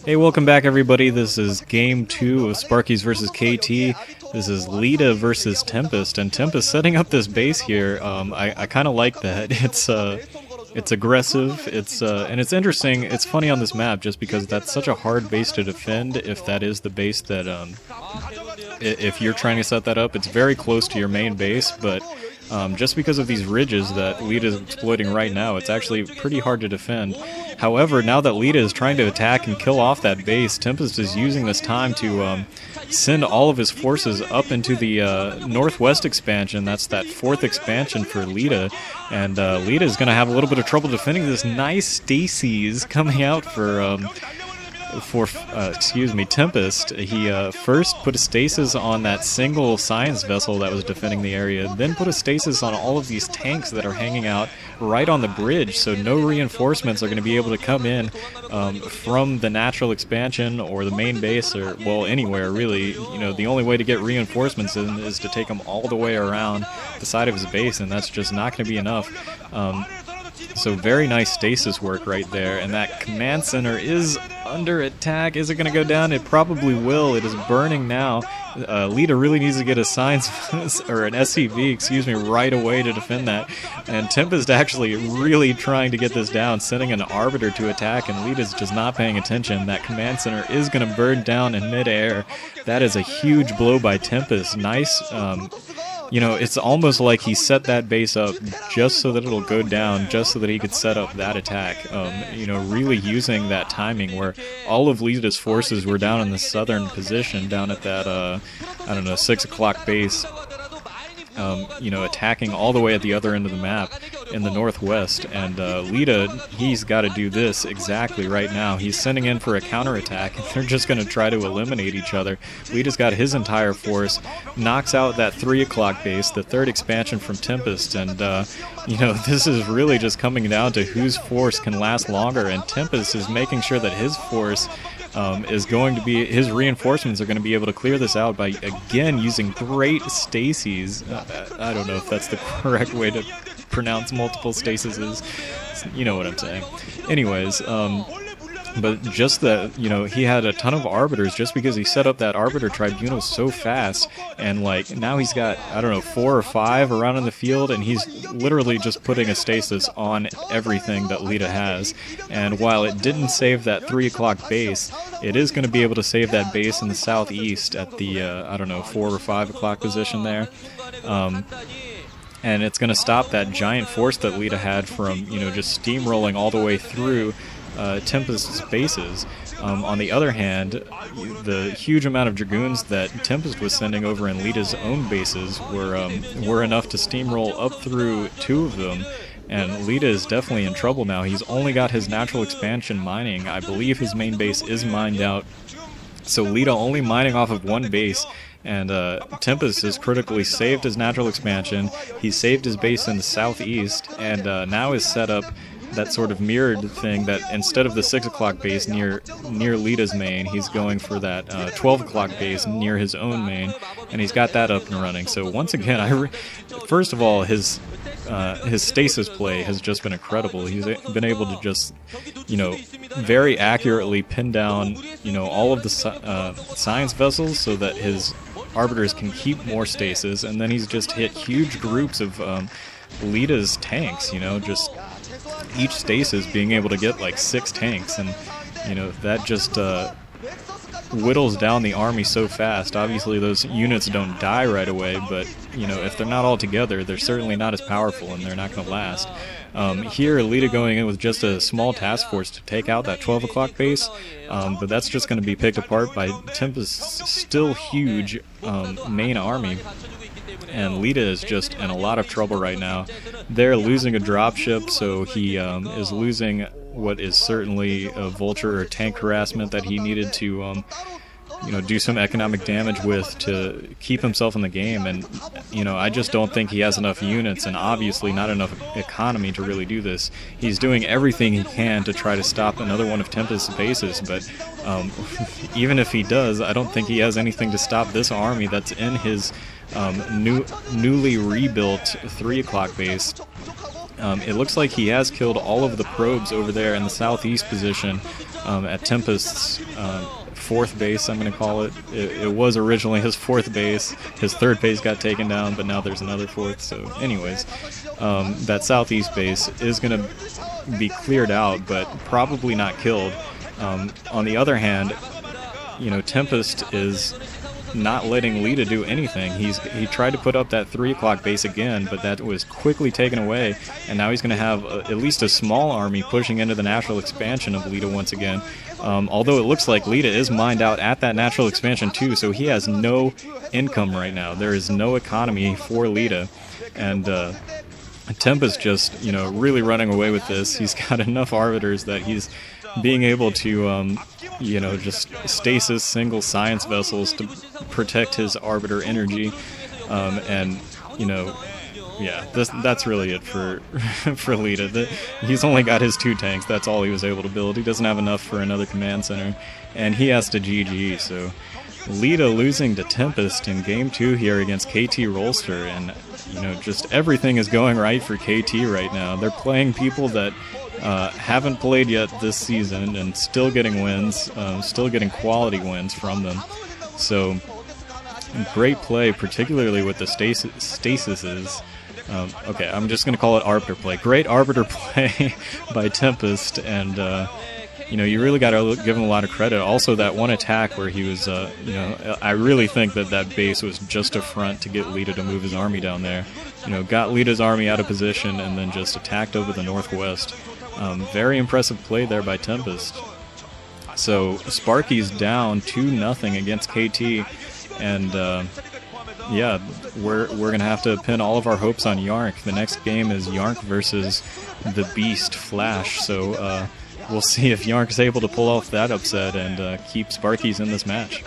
Hey, welcome back everybody. This is game 2 of Sparkyz versus KT. This is Leta versus Tempest, and Tempest setting up this base here. I kind of like that. It's aggressive. And it's interesting. It's funny on this map just because that's such a hard base to defend. If that is the base that if you're trying to set that up, it's very close to your main base, but just because of these ridges that Leta is exploiting right now, it's actually pretty hard to defend. However, now that Leta is trying to attack and kill off that base, Tempest is using this time to send all of his forces up into the northwest expansion. That's that 4th expansion for Leta, and Leta is going to have a little bit of trouble defending this nice Sparkyz coming out for Tempest. He first put a stasis on that single science vessel that was defending the area, then put a stasis on all of these tanks that are hanging out right on the bridge, so no reinforcements are going to be able to come in from the natural expansion or the main base, or, well, anywhere really. You know, the only way to get reinforcements in is to take them all the way around the side of his base, and that's just not going to be enough. So very nice stasis work right there, and that command center is under attack. Is it going to go down? It probably will. It is burning now. Leta really needs to get a science or an SCV, excuse me, right away to defend that. And Tempest actually really trying to get this down, sending an Arbiter to attack, and Leta's just not paying attention. That command center is going to burn down in midair. That is a huge blow by Tempest. Nice. You know, it's almost like he set that base up just so that it'll go down, just so that he could set up that attack. You know, really using that timing where all of Leta's forces were down in the southern position, down at that, I don't know, 6 o'clock base. You know, attacking all the way at the other end of the map in the northwest, and Leta, he's got to do this exactly right now. He's sending in for a counterattack, and they're just going to try to eliminate each other. Leta's got his entire force, knocks out that 3 o'clock base, the 3rd expansion from Tempest, and you know, this is really just coming down to whose force can last longer, and Tempest is making sure that his force is going to be, his reinforcements are going to be able to clear this out by, again, using great stases. I don't know if that's the correct way to pronounce multiple stasises. You know what I'm saying. Anyways, but just that, you know, he had a ton of Arbiters just because he set up that Arbiter Tribunal so fast, and like now he's got, I don't know, 4 or 5 around in the field, and he's literally just putting a stasis on everything that Leta has. And while it didn't save that 3 o'clock base, it is going to be able to save that base in the southeast at the, I don't know, 4 or 5 o'clock position there. And it's going to stop that giant force that Leta had from, you know, just steamrolling all the way through Tempest's bases. On the other hand, the huge amount of Dragoons that Tempest was sending over in Leta's own bases were enough to steamroll up through 2 of them, and Leta is definitely in trouble now. He's only got his natural expansion mining. I believe his main base is mined out, so Leta only mining off of 1 base. And Tempest has critically saved his natural expansion. He saved his base in the southeast, and now is set up that sort of mirrored thing that instead of the 6 o'clock base near Leta's main, he's going for that 12 o'clock base near his own main, and he's got that up and running. So once again, first of all, his stasis play has just been incredible. He's been able to just, you know, very accurately pin down, you know, all of the science vessels so that his Arbiters can keep more stasis, and then he's just hit huge groups of Leta's tanks, you know, just each stasis being able to get like 6 tanks, and you know, that just whittles down the army so fast. Obviously those units don't die right away, but you know, if they're not all together, they're certainly not as powerful, and they're not going to last. Here, Leta going in with just a small task force to take out that 12 o'clock base, but that's just going to be picked apart by Tempest's still huge main army. And Leta is just in a lot of trouble right now. They're losing a dropship, so he is losing what is certainly a vulture or tank harassment that he needed to you know, do some economic damage with to keep himself in the game. And you know, I just don't think he has enough units, and obviously not enough economy to really do this. He's doing everything he can to try to stop another one of Tempest's bases, but even if he does, I don't think he has anything to stop this army that's in his newly rebuilt 3 o'clock base. It looks like he has killed all of the probes over there in the southeast position at Tempest's 4th base, I'm going to call it. It was originally his 4th base. His 3rd base got taken down, but now there's another 4th. So anyways, that southeast base is going to be cleared out, but probably not killed. On the other hand, you know, Tempest is not letting Leta do anything. He tried to put up that 3 o'clock base again, but that was quickly taken away, and now he's going to have at least a small army pushing into the natural expansion of Leta once again. Although it looks like Leta is mined out at that natural expansion too, so he has no income right now. There is no economy for Leta, and Tempest just, you know, really running away with this. He's got enough arbiters that he's being able to, you know, just stasis single science vessels to protect his arbiter energy, and, you know, yeah, that's really it for for Leta. He's only got his 2 tanks. That's all he was able to build. He doesn't have enough for another command center, and he has to GG. So Leta losing to Tempest in Game 2 here against KT Rolster, and you know, just everything is going right for KT right now. They're playing people that haven't played yet this season and still getting wins, still getting quality wins from them. So great play, particularly with the stasises. Okay, I'm just going to call it arbiter play. Great arbiter play by Tempest, and you know, you really got to give him a lot of credit. Also, that one attack where he was, you know, I really think that base was just a front to get Leta to move his army down there. You know, got Leta's army out of position and then just attacked over the northwest. Very impressive play there by Tempest. So Sparkyz down 2-0 against KT, and yeah, we're gonna have to pin all of our hopes on Yarnk. The next game is Yarnk versus the Beast Flash. So we'll see if Yarnk is able to pull off that upset and keep Sparkyz in this match.